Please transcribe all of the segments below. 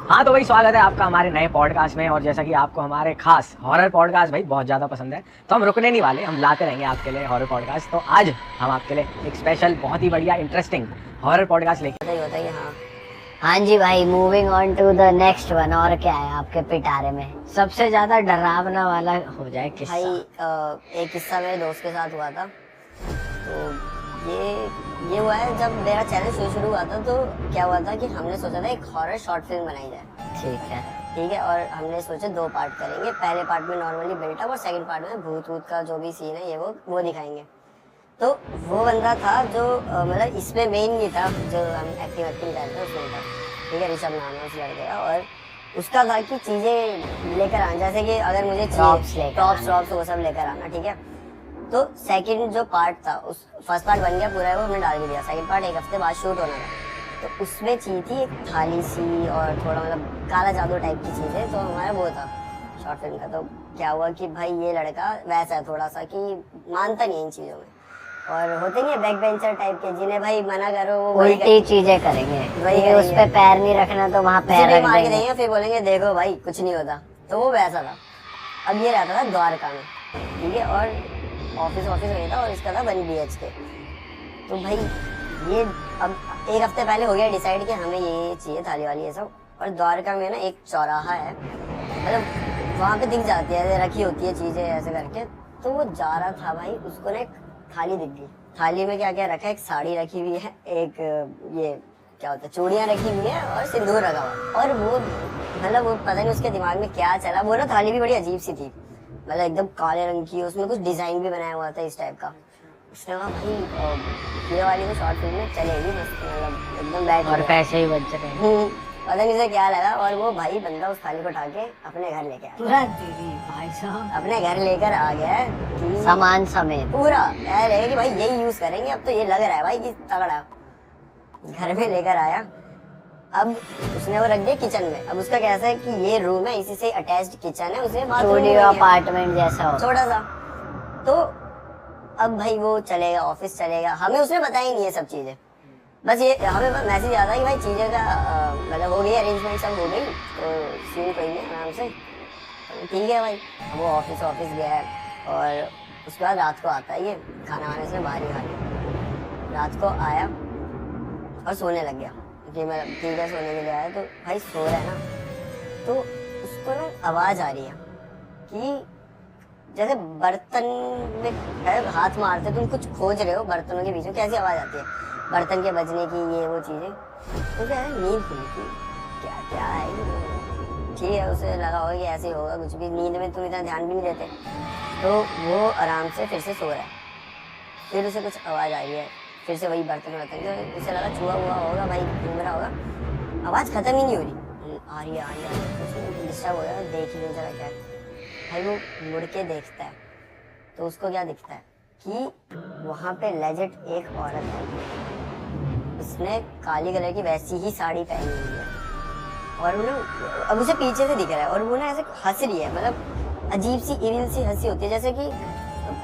हाँ तो भाई स्वागत है आपका हमारे नए पॉडकास्ट में। और जैसा कि आपको हमारे खास हॉरर पॉडकास्ट भाई बहुत ज़्यादा पसंद है तो हम रुकने नहीं वाले, हम लाते रहेंगे आपके लिए हॉरर पॉडकास्ट। तो आज हम आपके लिए एक स्पेशल बहुत ही बढ़िया इंटरेस्टिंग हॉरर पॉडकास्ट लेके होता ही हाँ हाँ जी भाई, moving on to the next one. और क्या है आपके पिटारे में सबसे ज्यादा डरावना वाला हो जाए किस्सा? भाई एक किस्सा मेरे दोस्त के साथ हुआ था। तो ये हुआ है जब मेरा चैनल शुरू हुआ था। तो क्या हुआ था कि हमने सोचा था एक हॉरर शॉर्ट फिल्म बनाई जाए। ठीक है। और हमने सोचा 2 पार्ट करेंगे। पहले पार्ट में नॉर्मली बिल्टअप और सेकंड पार्ट में भूत वूत का जो भी सीन है ये वो दिखाएंगे। तो वो बंदा था जो मतलब इसमें मेन नहीं था, जो हम एक्टिंग करते हैं उसमें था। ठीक है, ऋषभ नाम है उस लड़के का। और उसका था कि चीजें लेकर आना, जैसे कि अगर मुझे प्रॉप्स वो सब लेकर आना। ठीक है। तो सेकंड जो पार्ट था, उस फर्स्ट पार्ट बन गया पूरा, वो हमने डाल भी दिया। सेकंड पार्ट 1 हफ्ते बाद शूट होना था। तो उसमें चाहिए थी एक थाली सी और थोड़ा मतलब काला जादू टाइप की चीजें। तो हमारा वो था शॉर्ट फिल्म का। तो क्या हुआ कि भाई ये लड़का वैसा है थोड़ा सा कि मानता नहीं इन चीजों में, और होते नहीं है बैक बेंचर टाइप के जिन्हें भाई मना करो वो उल्टी चीजें करेंगे, वही उस पे पैर नहीं रखना तो वहाँ पैर रख मार के देंगे, फिर बोलेंगे देखो भाई कुछ नहीं होता। तो वो वैसा था। अब ये रहता था द्वारका में। ठीक है। और ऑफिस नहीं था और इसका था 1 BHK। तो भाई ये अब 1 हफ्ते पहले हो गया डिसाइड कि हमें ये चाहिए थाली वाली ये सब। और द्वारका में ना एक चौराहा है, मतलब वहाँ पे दिख जाती है, रखी होती है चीजें ऐसे करके। तो वो जा रहा था भाई, उसको ना एक थाली दिख गई। थाली में क्या क्या रखा है, एक साड़ी रखी हुई है, एक ये क्या होता है चूड़ियाँ रखी हुई है और सिंदूर रखा हुआ। और वो मतलब वो पता नहीं उसके दिमाग में क्या चला। वो ना थाली भी बड़ी अजीब सी थी, मतलब एकदम काले रंग की, उसमें कुछ डिजाइन भी बनाया हुआ था इस टाइप का। उसने कहा भाई ये वाली तो शॉर्ट फिल्म में चलेगी मस्त, मतलब एकदम बैठ और पैसे ही बच रहे। पता नहीं से क्या लगा। और वो भाई बंदा उस थाली को उठा के अपने घर लेके आया। भाई साहब अपने घर लेकर आ गया कि सामान समेत पूरा रहेगा कि भाई यही यूज करेंगे। अब तो ये लग रहा है भाई कि तगड़ा। घर में लेकर आया। अब उसने वो रख दिया किचन में। अब उसका कैसा है कि ये रूम है, इसी से अटैच्ड किचन है, उसमें स्टूडियो अपार्टमेंट जैसा हो छोटा सा। तो अब भाई वो चलेगा, ऑफिस चलेगा, हमें उसने बताया ही नहीं है सब चीजें। बस ये हमें मैसेज आता है कि भाई चीजें का मतलब हो गई, अरेंजमेंट सब हो गई, तो सीन कोई नहीं आराम से। ठीक है भाई। वो ऑफिस गया है। और उसके बाद रात को आता है, ये खाना वाने से बाहर ही खा लिया। रात को आया और सोने लग गया कि मैं ठीक है सोने के लिए आया। तो भाई सो रहा है ना, तो उसको ना आवाज आ रही है कि जैसे बर्तन में हाथ मारते तुम कुछ खोज रहे हो, बर्तनों के बीच में कैसी आवाज आती है, बर्तन के बजने की, ये वो चीजें। तो क्या है, नींद खुली थी, क्या है। ठीक है, उसे लगा होगा कि ऐसे ही होगा कुछ भी, नींद में तुम इतना ध्यान भी नहीं देते। तो वो आराम से फिर से सो रहा है। फिर उसे कुछ आवाज आ रही है, फिर से वही बर्तन तो उसे लगा छुआ हुआ होगा भाई, घूम रहा होगा। आवाज खत्म ही नहीं हो रही, आ रही है। डिस्टर्ब हो गया, देख ही नहीं जरा क्या है। भाई वो मुड़ के देखता है तो उसको क्या दिखता है कि वहां पे लेजिट एक औरत है, उसने काली कलर की वैसी ही साड़ी पहनी हुई है। और वो ना अब उसे पीछे से दिख रहा है और वो ना ऐसे हंस रही है, मतलब अजीब सी इविल सी हंसी होती है, जैसे कि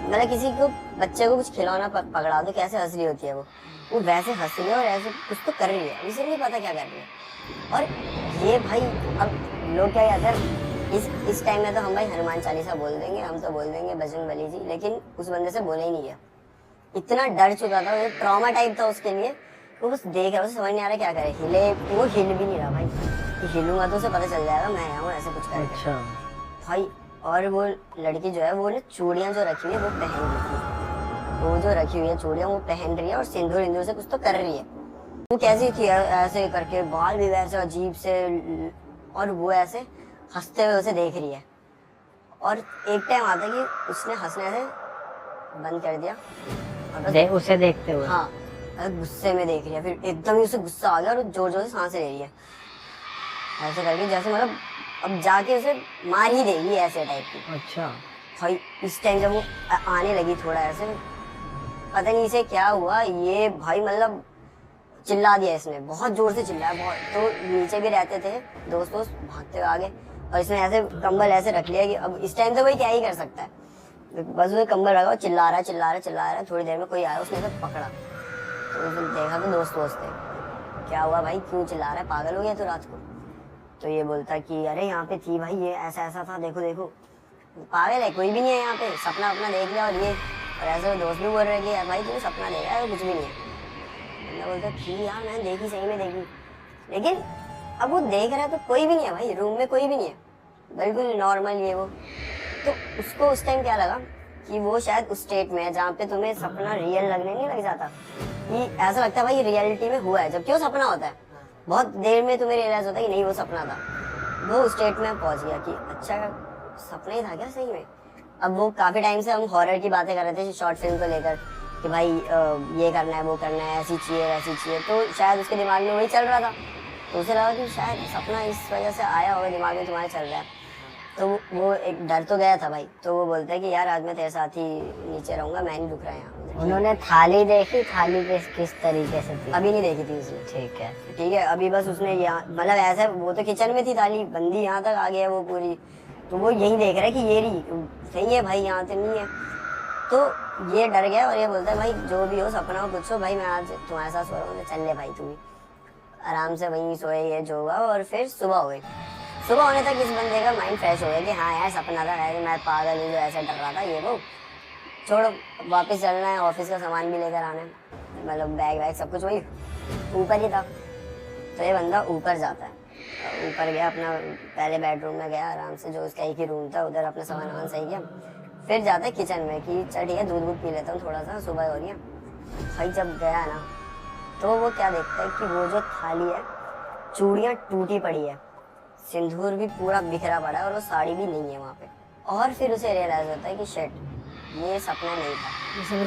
मतलब किसी को बच्चे को कुछ खिलौना पकड़ा दो कैसे हंस रही होती है वो वैसे हंस रही है और ऐसे कुछ तो कर रही है, उसे नहीं पता क्या कर रही है। और ये भाई अब लोग क्या कहते हैं इस टाइम में, तो हम भाई हनुमान चालीसा बोल देंगे, हम तो बोल देंगे बजरंग बली जी, लेकिन उस बंदे से बोला ही नहीं गया। इतना डर चुका था, वो ट्रॉमा टाइप था उसके लिए। वो बस देख रहा, उसे समझ नहीं आ रहा क्या करे, वो हिल भी नहीं रहा भाई कि हिलूंगा तो उसे पता चल जाएगा मैं आया हूँ ऐसे कुछ करके। अच्छा भाई और वो लड़की जो है वो ना चूड़ियाँ जो रखी हुई है वो पहन रही थी, वो जो रखी हुई है चूड़ियाँ वो पहन रही है और सिंदूर से कुछ तो कर रही है। वो कैसी थी ऐसे करके, बाल भी वैसे अजीब से, और वो ऐसे हंसते हुए उसे देख रही है। और एक टाइम आता है कि उसने हंसने से बंद कर दिया उसे देखते हुए। हाँ, गुस्से में देख रही है। फिर एकदम ही उसे गुस्सा आ गया और जोर जोर से सांसें ले रही है ऐसे करके, जैसे मतलब अब जाके उसे मार ही देगी ऐसे टाइप की। अच्छा भाई इस टाइम जब वो आने लगी थोड़ा ऐसे, पता नहीं इसे क्या हुआ, ये भाई मतलब चिल्ला दिया इसने, बहुत जोर से चिल्लाया बहुत। तो नीचे भी रहते थे दोस्त भागते हुए आगे, और इसने ऐसे कंबल ऐसे रख लिया कि अब इस टाइम तो भाई क्या ही कर सकता है, बस उसे कंबल रखा, चिल्ला रहा है। थोड़ी देर में कोई आया, उसने उसे पकड़ा तो उसने देखा कि दोस्त थे। क्या हुआ भाई, क्यों चिल्ला रहा है, पागल हो गया तो रात को? तो ये बोलता कि अरे यहाँ पे थी भाई, ये ऐसा ऐसा था, देखो देखो। पागल है, कोई भी नहीं है यहाँ पे, सपना अपना देख लिया। और ये और ऐसे दोस्त भी बोल रहे कि यार भाई तू सपना देख रहा है, कुछ भी नहीं है। बंदा बोलता ठीक यार मैंने देखी, सही में देखी। लेकिन अब वो देख रहा है तो कोई भी नहीं है भाई, रूम में कोई भी नहीं है, बिल्कुल नॉर्मल ये वो। तो उसको उस टाइम क्या लगा कि वो शायद उस स्टेट में है जहाँ पे तुम्हें सपना रियल लगने नहीं लग जाता, कि ऐसा लगता है भाई रियलिटी में हुआ है, जबकि वो सपना होता है। बहुत देर में तुम्हें रियलाइज होता है कि नहीं वो सपना था। वो उस स्टेट में पहुंच गया कि अच्छा सपना ही था क्या सही में। अब वो काफी टाइम से हम हॉरर की बातें कर रहे थे शॉर्ट फिल्म को लेकर कि भाई ये करना है, वो करना है, ऐसी चाहिए वैसी चाहिए। तो शायद उसके दिमाग में वही चल रहा था, तो उसे लगा कि शायद सपना इस वजह से आया होगा, दिमाग में तुम्हारे चल रहा है। तो वो एक डर तो गया था भाई। तो वो बोलता है कि यार आज मैं तेरे साथ ही नीचे रहूंगा, मैं नहीं रुक रहा यहाँ। उन्होंने थाली देखी, थाली किस तरीके से थी? अभी नहीं देखी थी उसने। ठीक है, अभी बस उसने यहाँ मतलब ऐसा, वो तो किचन में थी थाली, बंदी यहाँ तक आ गया वो पूरी। तो वो यही देख रहा है कि ये रही सही है भाई, यहाँ तो नहीं है। तो ये डर गया और ये बोलता है भाई जो भी हो सपना हो कुछ हो भाई, मैं आज तुम्हारे साथ सो रहा हूँ, चल ले भाई तू भी। आराम से वहीं सोए, ये जो हुआ। और फिर सुबह हो गई। सुबह होने तक इस बंदे का माइंड फ्रेश हो गया कि हाँ यार सपना था, मैं पागल हूँ जो ऐसा डर रहा था, ये वो छोड़ो, वापस चलना है, ऑफिस का सामान भी लेकर आना है, मतलब बैग वैग सब कुछ वही ऊपर ही था। तो ये बंदा ऊपर जाता है, ऊपर गया, अपना पहले बेडरूम में गया आराम से, जो उसका एक ही रूम था, उधर अपना सामान वामान सही किया। फिर जाता है किचन में कि चल ठीक है दूध वूध पी लेता हूँ थोड़ा सा, सुबह हो रही है भाई। जब गया ना तो वो क्या देखता है कि वो जो थाली है, चूड़ियाँ टूटी पड़ी है, सिंदूर भी पूरा बिखरा पड़ा है और वो साड़ी भी नहीं है वहाँ पे। और फिर उसे रियलाइज होता है कि शिट ये सपना नहीं था, ये सब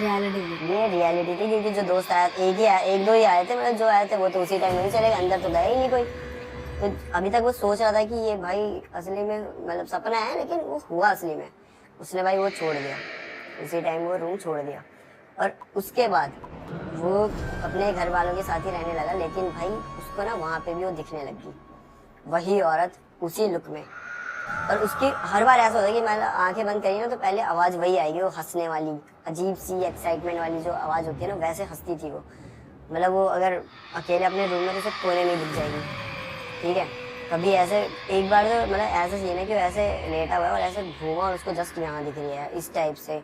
रियलिटी थी। क्योंकि जो दोस्त आए एक दो ही आए थे, मतलब जो आए थे वो तो उसी टाइम में चले गए, अंदर तो गया ही नहीं कोई। तो अभी तक वो सोच रहा था कि ये भाई असली में मतलब सपना है, लेकिन वो हुआ असली में। उसने भाई वो छोड़ दिया, उसी टाइम वो रूम छोड़ दिया। और उसके बाद वो अपने घर वालों के साथ ही रहने लगा। लेकिन भाई उसको ना वहाँ पे भी वो दिखने लगी, वही औरत उसी लुक में। और उसकी हर बार ऐसा होता है कि मैं आंखें बंद करी ना तो पहले आवाज वही आएगी, वो हंसने वाली, अजीब सी एक्साइटमेंट वाली जो आवाज होती है ना, वैसे हंसती थी वो। मतलब वो अगर अकेले अपने रूम में तो उसे कोने में दिख जाएगी। ठीक है, कभी ऐसे एक बार तो मतलब ऐसा सीन है कि वैसे लेटा हुआ है और ऐसे घूमा और उसको जस्ट यहाँ दिख रही है, इस टाइप से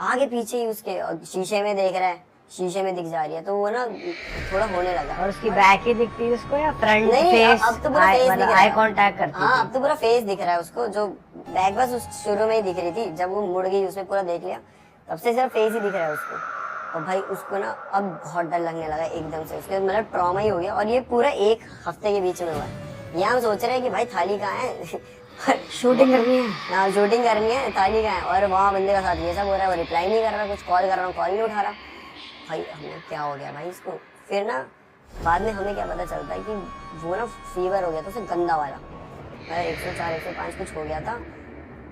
आगे पीछे ही उसके, और शीशे में देख रहा है, शीशे में दिख जा रही है। तो वो ना थोड़ा होने लगा। और उसकी बैक ही दिखती है उसको या फ्रंट नहीं, फेस? अब तो पूरा फेस दिख रहा है, आई कांटेक्ट करती हाँ अब तो पूरा फेस दिख रहा है उसको। जो बैक बस उस शुरू में ही दिख रही थी, जब वो मुड़ गई उसने पूरा देख लिया, तब से सिर्फ फेस ही दिख रहा है उसको। और भाई उसको ना अब बहुत डर लगने लगा एकदम से, उसके मतलब ट्रॉमा ही हो गया। और ये पूरा एक हफ्ते के बीच में हुआ है। यहाँ हम सोच रहे हैं कि भाई थाली कहाँ है, शूटिंग करनी है। हाँ शूटिंग करनी है, थाली कहाँ है। और वहाँ बंदे का साथ ये सब हो रहा है, वो रिप्लाई नहीं कर रहा, कुछ कॉल कर रहा हूँ कॉल नहीं उठा रहा। भाई हमें क्या हो गया भाई इसको। फिर ना बाद में हमें क्या पता चलता है कि वो ना फीवर हो गया था उसे, गंदा वाला, 104 105 कुछ हो गया था।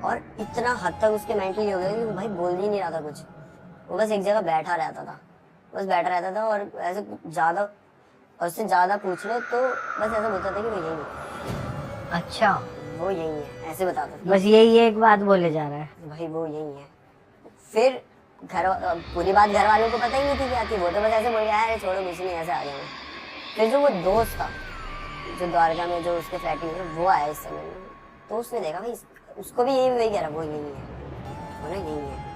और इतना हद तक उसके मेंटली हो गया कि भाई बोल ही नहीं रहा था कुछ, वो बस एक जगह बैठा रहता था, बस बैठा रहता था। और ऐसे ज़्यादा और उससे ज़्यादा पूछ लो तो बस ऐसा बोलता था कि वो यही है। अच्छा, वो यही है, ऐसे बताता था। बस यही एक बात बोले जा रहा है भाई वो यही है। फिर पूरी बात घर वालों को पता ही नहीं थी क्या थी, वो तो बस ऐसे बोल गया छोड़ो कुछ नहीं, ऐसे आ गया मैं। फिर जो वो दोस्त था जो द्वारका में जो उसके फ्लैट में वो आया इस समय में, तो उसने देखा भाई उसको भी यही कह रहा, वो यही है, वो ना यही है।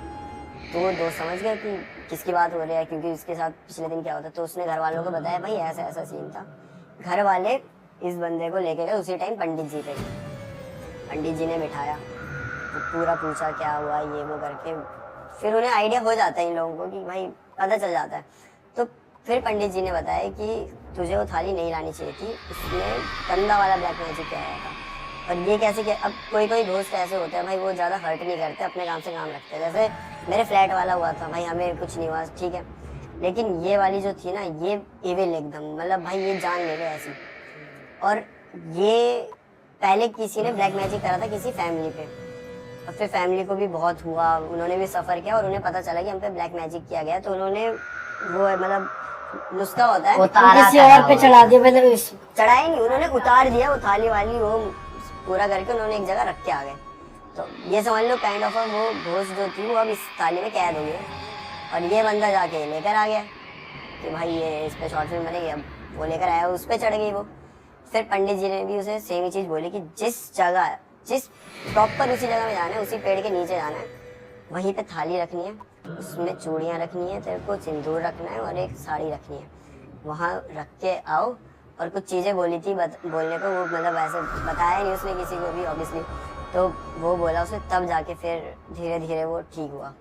तो वो दोस्त समझ गया कि किसकी बात हो रही है, क्योंकि उसके साथ पिछले दिन क्या होता। तो उसने घर वालों को बताया भाई ऐसा ऐसा सीन था। घर वाले इस बंदे को लेके गए उसी टाइम पंडित जी पे, पंडित जी ने बिठाया, तो पूरा पूछा क्या हुआ ये वो करके। फिर उन्हें आइडिया हो जाता है इन लोगों को कि भाई पता चल जाता है। तो फिर पंडित जी ने बताया कि तुझे वो थाली नहीं लानी चाहिए थी, उसमें गंदा वाला ब्लैक मैजिक किया गया था। और ये कैसे किया, अब कोई कोई दोस्त ऐसे होते हैं भाई वो ज़्यादा हर्ट नहीं करते, अपने काम से काम रखते हैं। जैसे मेरे फ्लैट वाला हुआ था भाई, हमें कुछ नहीं हुआ ठीक है, लेकिन ये वाली जो थी ना ये इविल एकदम, मतलब भाई ये जान ले गए ऐसी। और ये पहले किसी ने ब्लैक मैजिक करा था किसी फैमिली पे, और फिर फैमिली को भी बहुत हुआ, उन्होंने भी सफ़र किया और उन्हें पता चला कि हम पे ब्लैक मैजिक किया गया। तो उन्होंने वो मतलब नुस्खा होता है किसी और पे चढ़ा दिया, मतलब चढ़ाई नहीं, उन्होंने उतार दिया वो थाली वाली, वो पूरा करके उन्होंने एक जगह रख के आ गए। तो ये समझ लो काइंड ऑफ वो घोष जो थी वो अब इस थाली में कैद हो गई। और ये बंदा जाके लेकर आ गया कि भाई ये इस पे शॉर्ट फिल्म बनेगी, अब वो लेकर आया उस पर चढ़ गई वो। फिर पंडित जी ने भी उसे सेम ही चीज बोली कि जिस प्रॉपर उसी जगह में जाना है, उसी पेड़ के नीचे जाना है, वहीं पे थाली रखनी है, उसमें चूड़ियाँ रखनी है, तेरे को सिंदूर रखना है और एक साड़ी रखनी है, वहाँ रख के आओ। और कुछ चीज़ें बोली थी बोलने को, वो मतलब ऐसे बताया नहीं उसने किसी को भी ऑब्वियसली, तो वो बोला उसने, तब जाके फिर धीरे धीरे वो ठीक हुआ।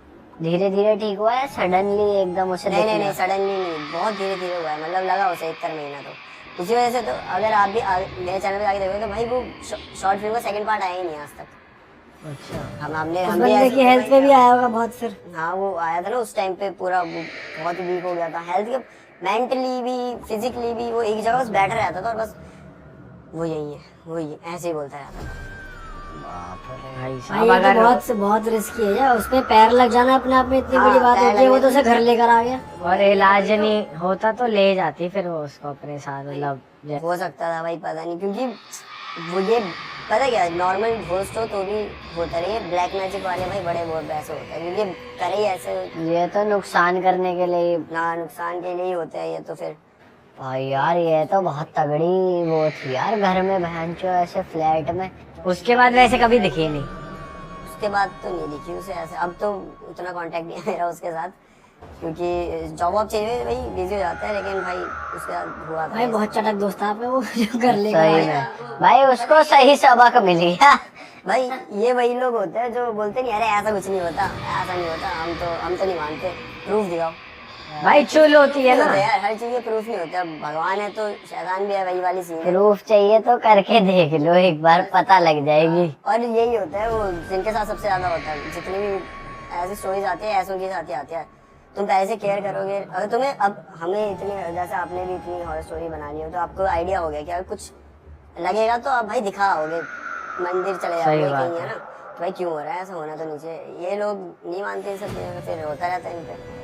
धीरे धीरे ठीक हुआ है सडनली एकदम उसे नहीं सडनली नहीं, बहुत धीरे धीरे हुआ है, मतलब लगा उसे 1 महीना। तो इसी वजह से तो अगर आप भी मेरे चैनल पे आके देखोगे तो भाई वो शॉर्ट फिल्म का सेकंड पार्ट आया ही नहीं आज तक। अच्छा, हम बंदे की हेल्थ पे भी आया होगा बहुत फिर। हाँ वो आया था ना उस टाइम पे, पूरा वो बहुत ही वीक हो गया था, हेल्थ के मेंटली भी फिजिकली भी, वो एक जगह बस बैठा रहता था और बस वो यही है वो ये ऐसे ही बोलता रहता था। भाई भाई साहब ये अगर तो बहुत रिस्की है यार, उसपे पैर लग जाना अपने आप में इतनी बड़ी बात होती है, वो तो उसे घर लेकर आ गया। और इलाज नहीं होता तो ले जाती फिर वो उसको अपने साथ, मतलब हो सकता था भाई, पता नहीं, क्योंकि वो ये पता क्या, नॉर्मल घोस्ट हो तो भी होता नहीं है, ब्लैक मैजिक वाले भाई बड़े बहुत पैसे होता है, क्योंकि करे ही ऐसे, ये तो नुकसान करने के लिए, ना नुकसान के लिए ही होते हैं ये तो। फिर भाई यार ये तो बहुत तगड़ी वो थी यार, घर में बहन चो ऐसे फ्लैट में। उसके बाद वैसे कभी दिखे नहीं। उसके बाद तो नहीं दिखी उसे ऐसे, अब तो उतना कांटेक्ट नहीं है मेरा उसके साथ, क्योंकि जॉब वॉब चेंज हुई, भाई बिजी हो जाता है, लेकिन भाई उसके साथ हुआ था। भाई बहुत चटक दोस्त आप है वो जो कर लेगा। सही में भाई उसको सही सबक मिली है। भाई ये वही लोग होते हैं जो बोलते नहीं, अरे ऐसा कुछ नहीं होता, ऐसा नहीं होता, हम तो नहीं मानते, प्रूफ दिखाओ। भाई चुल होती है ना यार, हर चीज के प्रूफ नहीं होते, अब भगवान है तो शैतान भी है, वही वाली सीन है। प्रूफ चाहिए तो करके देख लो एक बार, पता लग जाएगी। और यही होता है वो जिनके साथ सबसे ज्यादा होता है, जितनी भी ऐसी स्टोरीज आती है, ऐसों के साथ आती है, तुम पहले केयर करोगे, अगर तुम्हें, अब हमें इतनी, जैसे आपने भी इतनी हॉरर स्टोरी बना ली हो तो आपको आइडिया हो गया कि अगर कुछ लगेगा तो आप भाई दिखाओगे, मंदिर चले जाओगे कहीं, है ना, तो भाई क्यों हो रहा है, ऐसा होना तो नीचे, ये लोग नहीं मानते इन सब चीजों में, फिर होता रहता है इन पे।